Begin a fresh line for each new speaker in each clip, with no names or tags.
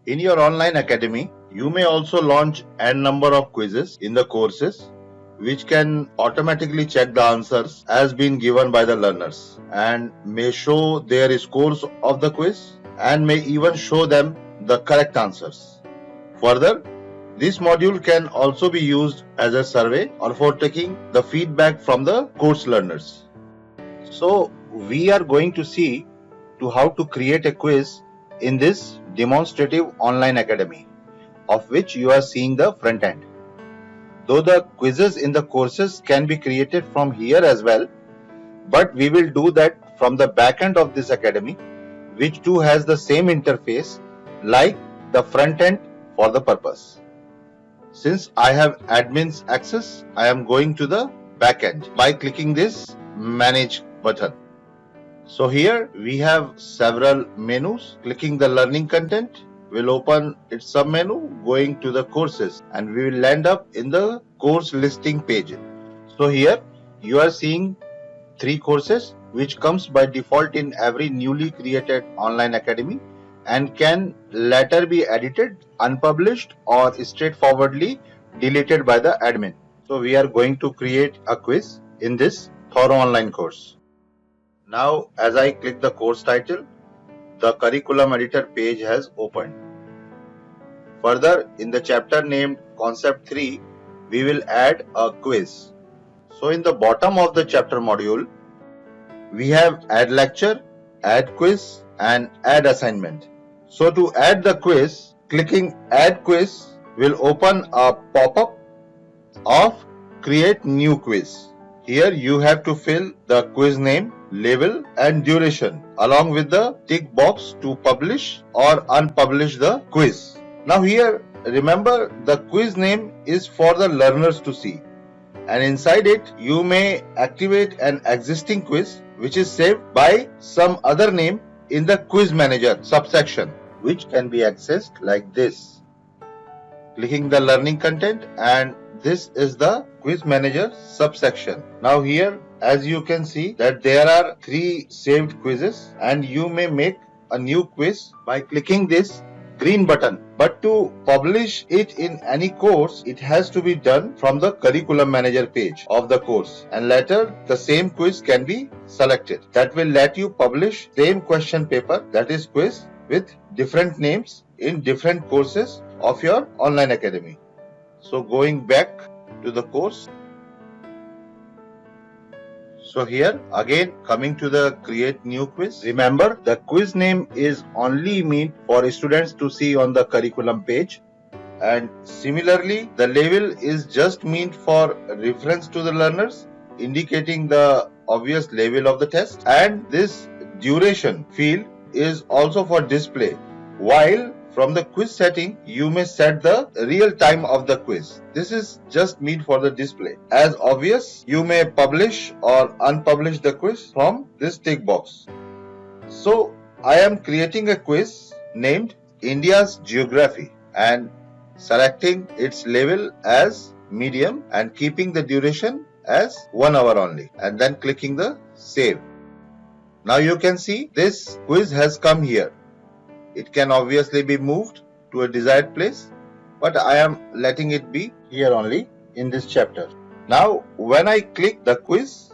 In your online academy, you may also launch n number of quizzes in the courses which can automatically check the answers as been given by the learners and may show their scores of the quiz and may even show them the correct answers. Further, this module can also be used as a survey or for taking the feedback from the course learners. So we are going to see to how to create a quiz in this demonstrative online academy, of which you are seeing the front end. Though the quizzes in the courses can be created from here as well, but we will do that from the back end of this academy, which too has the same interface like the front end for the purpose. Since I have admin's access, I am going to the back end by clicking this manage button. So here we have several menus. Clicking the learning content will open its sub menu going to the courses and we will land up in the course listing page. So here you are seeing 3 courses which comes by default in every newly created online academy and can later be edited, unpublished or straightforwardly deleted by the admin. So we are going to create a quiz in this thorough online course. Now as I click the course title, the curriculum editor page has opened. Further, in the chapter named Concept 3, we will add a quiz. So in the bottom of the chapter module, we have add lecture, add quiz and add assignment. So to add the quiz, clicking add quiz will open a pop-up of create new quiz. Here you have to fill the quiz name, label and duration along with the tick box to publish or unpublish the quiz. Now here remember the quiz name is for the learners to see and inside it you may activate an existing quiz which is saved by some other name in the quiz manager subsection, which can be accessed like this. Clicking the learning content and this is the quiz manager subsection. Now here as you can see that there are 3 saved quizzes and you may make a new quiz by clicking this green button. But to publish it in any course, it has to be done from the curriculum manager page of the course and later the same quiz can be selected. That will let you publish same question paper, that is quiz, with different names in different courses of your online academy. So going back to the course. So here again coming to the create new quiz. Remember the quiz name is only meant for students to see on the curriculum page and similarly the label is just meant for reference to the learners indicating the obvious label of the test and this duration field is also for display, while from the quiz setting you may set the real time of the quiz. This is just meant for the display. As obvious, you may publish or unpublish the quiz from this tick box. So I am creating a quiz named India's Geography and selecting its label as medium and keeping the duration as 1 hour only and then clicking the save. Now you can see this quiz has come here. It can obviously be moved to a desired place, but I am letting it be here only in this chapter. Now when I click the quiz,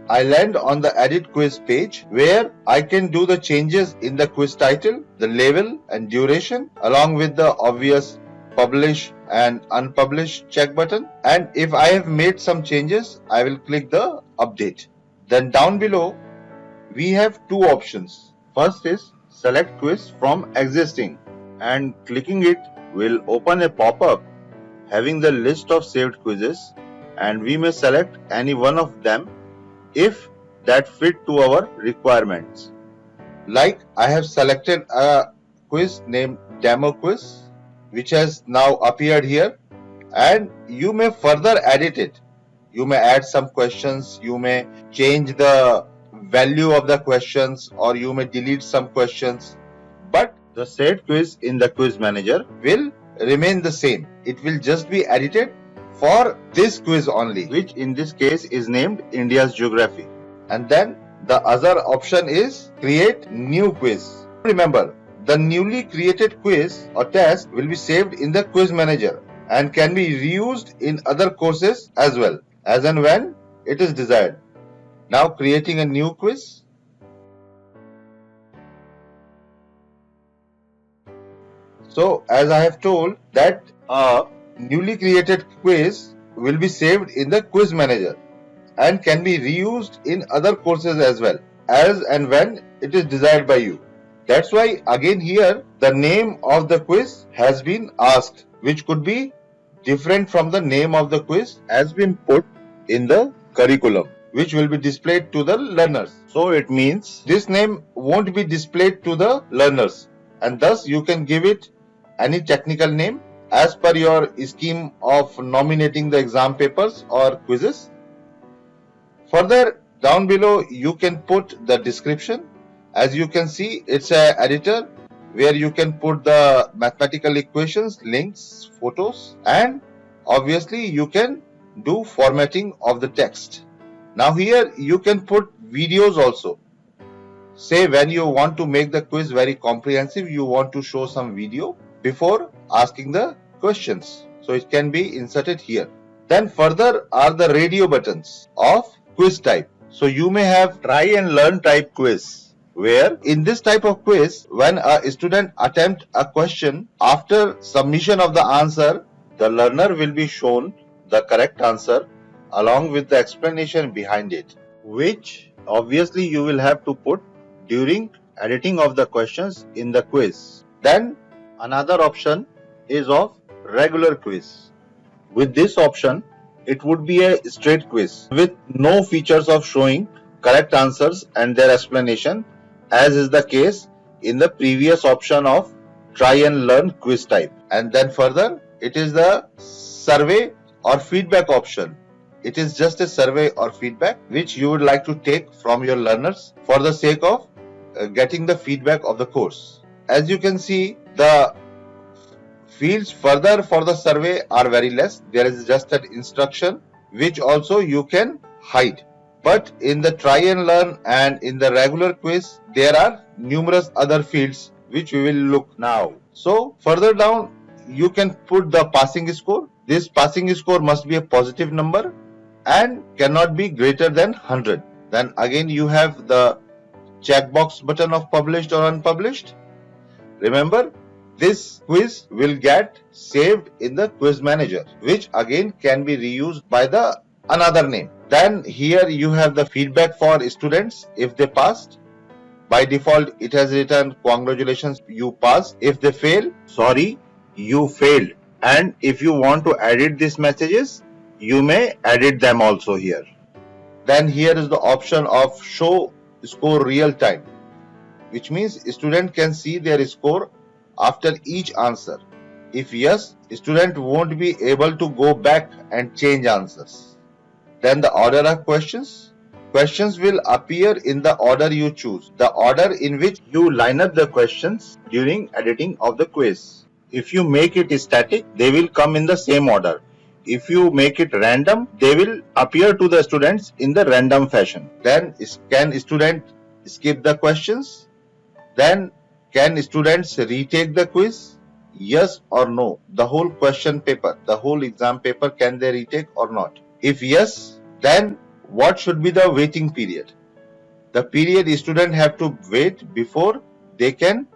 I land on the edit quiz page where I can do the changes in the quiz title, the label and duration along with the obvious publish and unpublish check button, and if I have made some changes I will click the update. Then down below we have 2 options. First is select quiz from existing and clicking it will open a pop-up having the list of saved quizzes and we may select any one of them if that fit to our requirements. Like I have selected a quiz named demo quiz which has now appeared here and you may further edit it. You may add some questions, you may change the value of the questions or you may delete some questions, but the saved quiz in the quiz manager will remain the same. It will just be edited for this quiz only, which in this case is named India's Geography. And then the other option is create new quiz. Remember the newly created quiz or test will be saved in the quiz manager and can be reused in other courses as well, as and when it is desired. Now creating a new quiz. So as I have told that a newly created quiz will be saved in the quiz manager and can be reused in other courses as well, as and when it is desired by you. That's why again here the name of the quiz has been asked, which could be different from the name of the quiz has been put in the curriculum, which will be displayed to the learners. So it means this name won't be displayed to the learners, and thus you can give it any technical name as per your scheme of nominating the exam papers or quizzes. Further down below you can put the description. As you can see, it's an editor where you can put the mathematical equations, links, photos, and obviously you can do formatting of the text. Now here you can put videos also. Say when you want to make the quiz very comprehensive, you want to show some video before asking the questions. So it can be inserted here. Then further are the radio buttons of quiz type. So you may have try and learn type quiz, where in this type of quiz, when a student attempt a question, after submission of the answer, the learner will be shown the correct answer along with the explanation behind it, which obviously you will have to put during editing of the questions in the quiz. Then another option is of regular quiz. With this option, it would be a straight quiz with no features of showing correct answers and their explanation, as is the case in the previous option of try and learn quiz type. And then further, it is the survey or feedback option. It is just a survey or feedback which you would like to take from your learners for the sake of getting the feedback of the course. As you can see, the fields further for the survey are very less. There is just an instruction which also you can hide. But in the try and learn and in the regular quiz, there are numerous other fields which we will look now. So further down, you can put the passing score. This passing score must be a positive number and cannot be greater than 100. Then again you have the checkbox button of published or unpublished. Remember, this quiz will get saved in the quiz manager, which again can be reused by the another name. Then here you have the feedback for students if they passed. By default, it has written congratulations, you passed. If they fail, sorry, you failed. And if you want to edit these messages, you may edit them also here. Then here is the option of show score real time, which means student can see their score after each answer. If yes, student won't be able to go back and change answers. Then the order of questions. Questions will appear in the order you choose, the order in which you line up the questions during editing of the quiz. If you make it static, they will come in the same order. If you make it random, they will appear to the students in the random fashion. Then can student skip the questions? Then can students retake the quiz? Yes or no? The whole question paper, the whole exam paper, can they retake or not? If yes, then what should be the waiting period? The period students have to wait before they can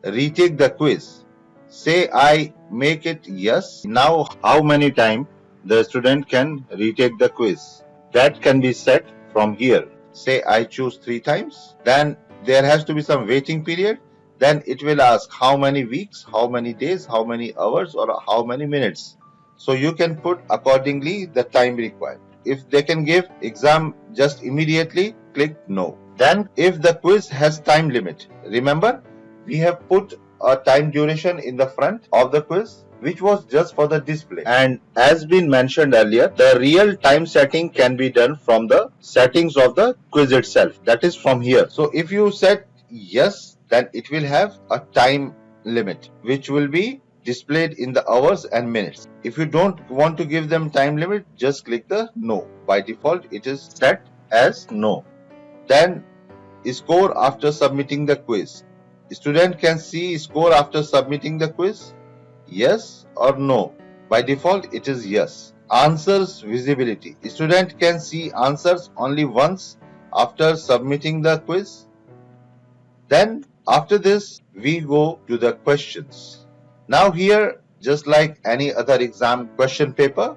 retake the quiz. Say I make it yes. Now how many times the student can retake the quiz? That can be set from here. Say I choose 3 times. Then there has to be some waiting period. Then it will ask how many weeks, how many days, how many hours, or how many minutes. So you can put accordingly the time required. If they can give exam just immediately, click no. Then if the quiz has time limit, remember we have put a time duration in the front of the quiz, which was just for the display. And as been mentioned earlier, the real time setting can be done from the settings of the quiz itself. That is from here. So if you set yes, then it will have a time limit, which will be displayed in the hours and minutes. If you don't want to give them time limit, just click the no. By default, it is set as no. Then score after submitting the quiz. Student can see score after submitting the quiz? Yes or no? By default, it is yes. Answers visibility. Student can see answers only once after submitting the quiz. Then after this, we go to the questions. Now here, just like any other exam question paper,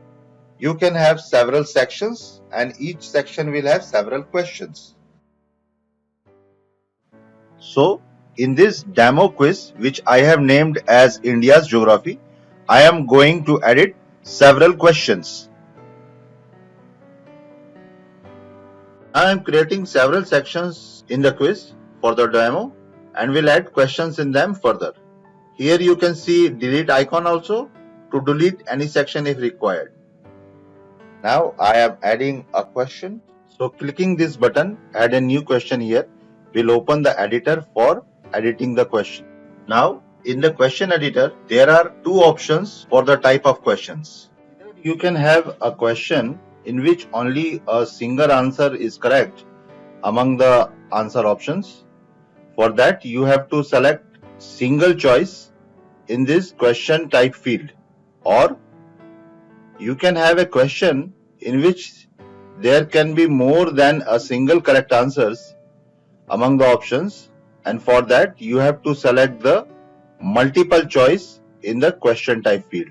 you can have several sections and each section will have several questions. So in this demo quiz, which I have named as India's Geography, I am going to edit several questions. I am creating several sections in the quiz for the demo and will add questions in them further. Here you can see delete icon also to delete any section if required. Now I am adding a question. So clicking this button, add a new question here, will open the editor for editing the question. Now in the question editor, there are two options for the type of questions. You can have a question in which only a single answer is correct among the answer options. For that, you have to select single choice in this question type field, or you can have a question in which there can be more than a single correct answers among the options, and for that you have to select the multiple choice in the question type field.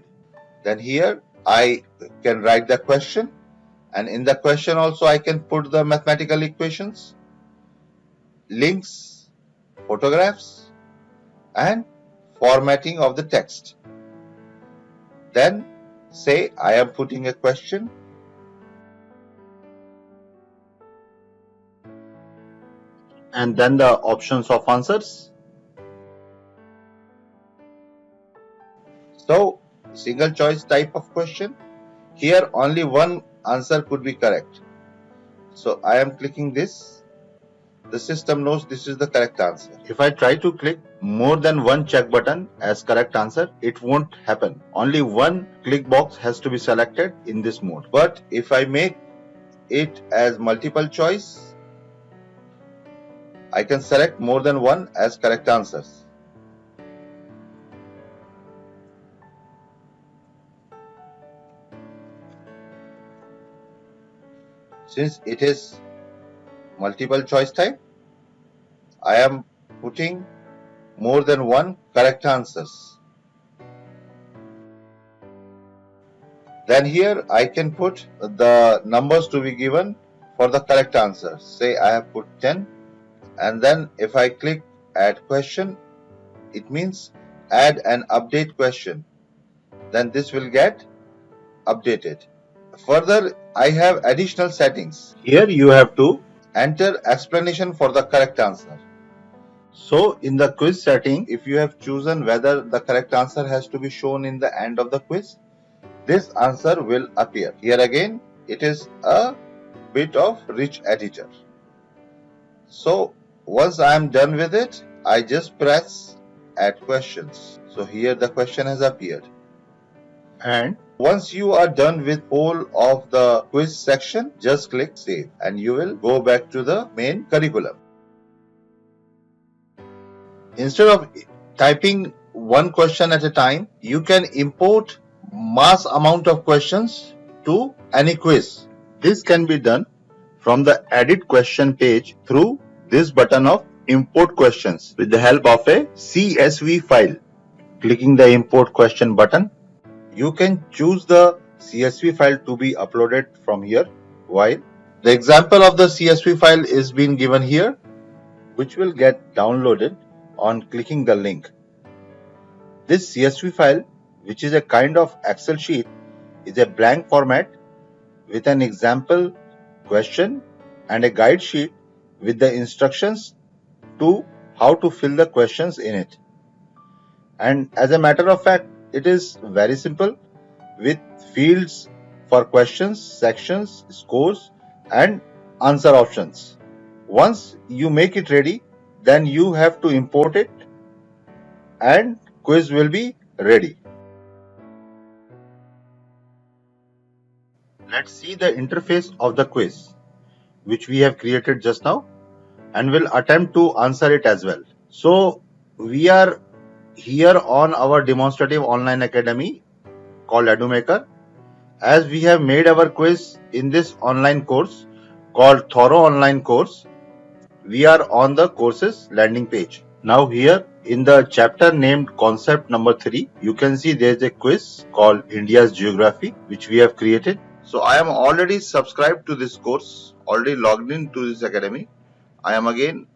Then here I can write the question, and in the question also I can put the mathematical equations, links, photographs, and formatting of the text. Then say I am putting a question, and then the options of answers. So single choice type of question, here only one answer could be correct. So I am clicking this. The system knows this is the correct answer. If I try to click more than one check button as correct answer, it won't happen. Only one click box has to be selected in this mode. But if I make it as multiple choice, I can select more than one as correct answers. Since it is multiple choice type, I am putting more than one correct answers. Then here I can put the numbers to be given for the correct answer. Say I have put 10, and then if I click add question, it means add an update question. Then this will get updated. Further, I have additional settings. Here you have to enter explanation for the correct answer. So in the quiz setting, if you have chosen whether the correct answer has to be shown in the end of the quiz, this answer will appear. Here again, it is a bit of rich editor. So once I am done with it, I just press add questions. So here the question has appeared. And once you are done with whole of the quiz section, just click save and you will go back to the main curriculum. Instead of typing one question at a time, you can import mass amount of questions to any quiz. This can be done from the edit question page through this button of import questions with the help of a CSV file. Clicking the import question button, you can choose the CSV file to be uploaded from here, while the example of the CSV file is being given here, which will get downloaded on clicking the link. This CSV file, which is a kind of Excel sheet, is a blank format with an example question and a guide sheet with the instructions to how to fill the questions in it. And as a matter of fact, it is very simple with fields for questions, sections, scores, and answer options. Once you make it ready, then you have to import it and quiz will be ready. Let's see the interface of the quiz, which we have created just now, and will attempt to answer it as well. So we are here on our demonstrative online academy called EduMaker. As we have made our quiz in this online course called Thorough Online Course, we are on the courses landing page. Now here in the chapter named concept number 3, you can see there is a quiz called India's Geography which we have created. So I am already subscribed to this course, already logged into this academy. I am again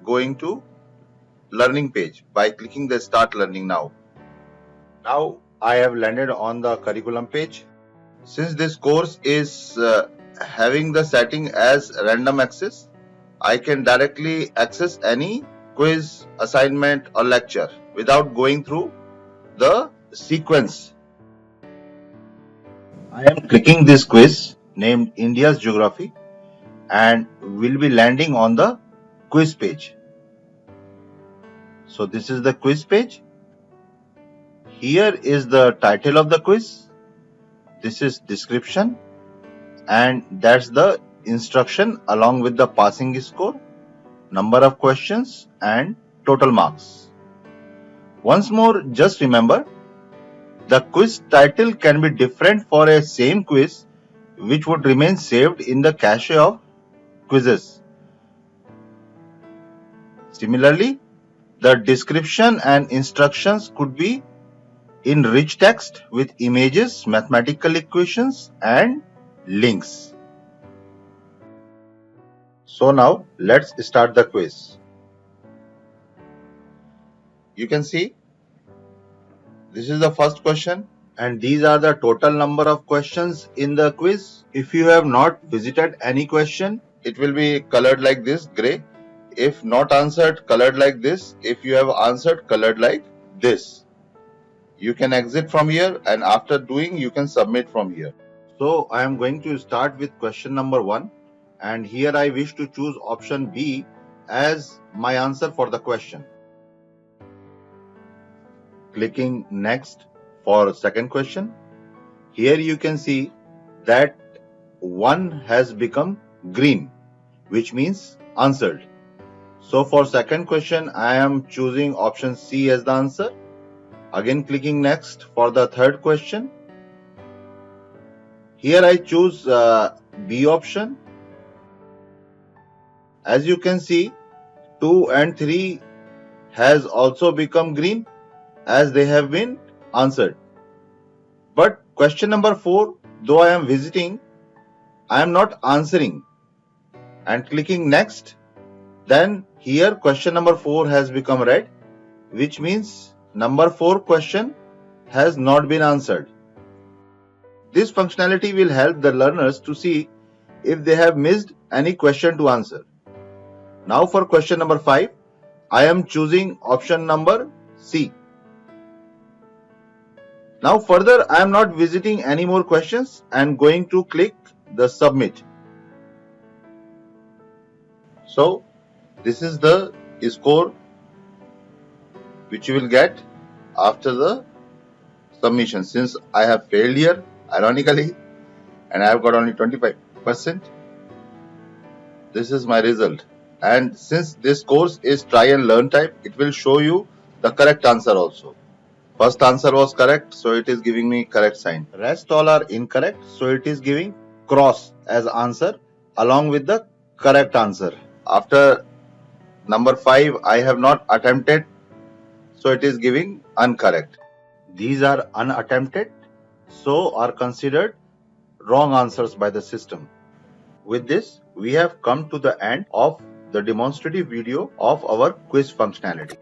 going to learning page by clicking the start learning now. Now I have landed on the curriculum page. Since this course is having the setting as random access, I can directly access any quiz, assignment or lecture without going through the sequence. I am clicking this quiz named India's Geography and will be landing on the quiz page. So this is the quiz page. Here is the title of the quiz. This is description and that's the instruction along with the passing score, number of questions and total marks. Once more, just remember, the quiz title can be different for a same quiz which would remain saved in the cache of quizzes. Similarly, the description and instructions could be in rich text with images, mathematical equations and links. So now let's start the quiz. You can see this is the first question and these are the total number of questions in the quiz. If you have not visited any question, it will be colored like this, gray. If not answered, colored like this. If you have answered, colored like this. You can exit from here and after doing, you can submit from here. So I am going to start with question number 1 and here I wish to choose option B as my answer for the question. Clicking next for second question. Here you can see that 1 has become green, which means answered. So for second question, I am choosing option C as the answer. Again clicking next for the third question. Here I choose B option. As you can see, 2 and 3 has also become green as they have been answered. But question number 4, though I am visiting, I am not answering. And clicking next, then here question number 4 has become red, which means number 4 question has not been answered. This functionality will help the learners to see if they have missed any question to answer. Now for question number 5, I am choosing option number C. Now further, I am not visiting any more questions and going to click the submit. So this is the score which you will get after the submission. Since I have failed here, ironically, and I have got only 25%, this is my result. And since this course is try and learn type, it will show you the correct answer also. First answer was correct, so it is giving me correct sign. Rest all are incorrect, so it is giving cross as answer along with the correct answer. After number 5, I have not attempted, so it is giving incorrect. These are unattempted, so are considered wrong answers by the system. With this, we have come to the end of the demonstrative video of our quiz functionality.